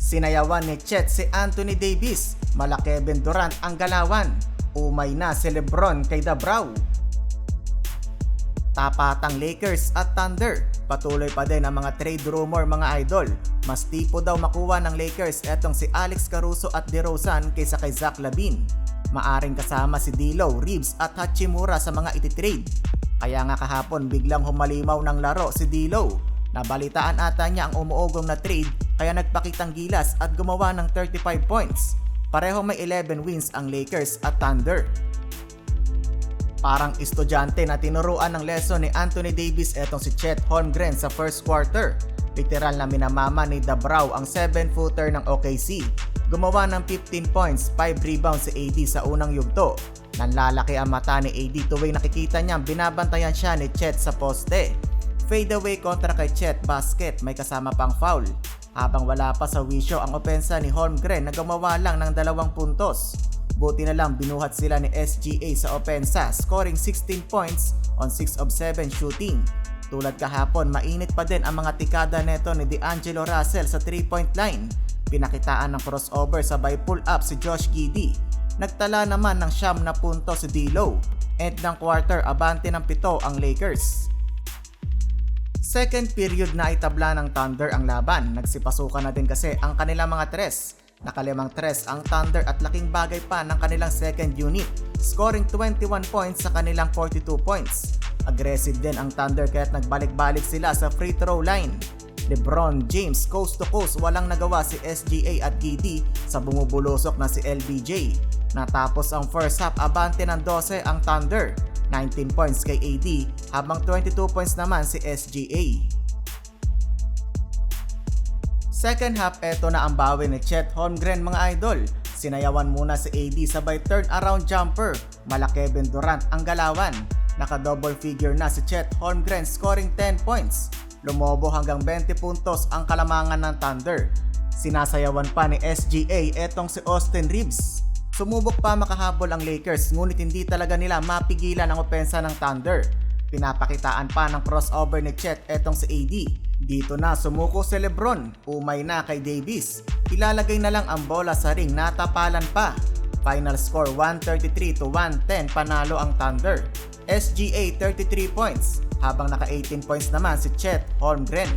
Sinayawan ni Chet si Anthony Davis, mala Kevin Durant ang galawan. Umay na si Lebron kay Dabraw. Tapatang Lakers at Thunder. Patuloy pa din ang mga trade rumor mga idol. Mas tipo daw makuha ng Lakers etong si Alex Caruso at DeRozan kaysa kay Zach LaVine. Maaring kasama si D'Lo, Reeves at Hachimura sa mga ititrade. Kaya nga kahapon biglang humalimaw ng laro si D'Lo. Nabalitaan ata niya ang umuugong na trade kaya nagpakitang gilas at gumawa ng 35 points. Pareho may 11 wins ang Lakers at Thunder. Parang estudyante na tinuruan ng lesson ni Anthony Davis etong si Chet Holmgren sa first quarter. Literal na minamama ni Dabraw ang 7-footer ng OKC. Gumawa ng 15 points, 5 rebounds si AD sa unang yugto. Nanlalaki ang mata ni AD tuwing nakikita niyang binabantayan siya ni Chet sa poste. Fadeaway kontra kay Chet basket, may kasama pang foul. Habang wala pa sa wisyo ang opensa ni Holmgren na gumawa lang ng 2 puntos. Buti na lang binuhat sila ni SGA sa opensa, scoring 16 points on 6 of 7 shooting. Tulad kahapon, mainit pa din ang mga tikada neto ni D'Angelo Russell sa 3-point line. Pinakitaan ng crossover sabay pull-up si Josh Giddey. Nagtala naman ng 9 na punto si D'Lo. End ng quarter, abante ng 7 ang Lakers. Second period na itabla ng Thunder ang laban. Nagsipasukan na din kasi ang kanilang mga tres. Nakalimang tres ang Thunder at laking bagay pa ng kanilang second unit, scoring 21 points sa kanilang 42 points. Aggressive din ang Thunder kaya't nagbalik-balik sila sa free throw line. LeBron James coast to coast, walang nagawa si SGA at Giddey sa bumubulusok na si LBJ. Natapos ang first half, abante ng 12 ang Thunder, 19 points kay AD habang 22 points naman si SGA. Second half, eto na ang bawi ni Chet Holmgren mga idol. Sinayawan muna si AD sabay turn-around jumper, mala Kevin Durant ang galawan. Naka-double figure na si Chet Holmgren scoring 10 points. Lumobo hanggang 20 puntos ang kalamangan ng Thunder. Sinasayawan pa ni SGA etong si Austin Reeves. Sumubok pa makahabol ang Lakers ngunit hindi talaga nila mapigilan ang opensa ng Thunder. Pinapakitaan pa ng crossover ni Chet etong si AD. Dito na sumuko si Lebron, umay na kay Davis. Ilalagay na lang ang bola sa ring, natapalan pa. Final score 133-110, panalo ang Thunder. SGA 33 points, habang naka 18 points naman si Chet Holmgren.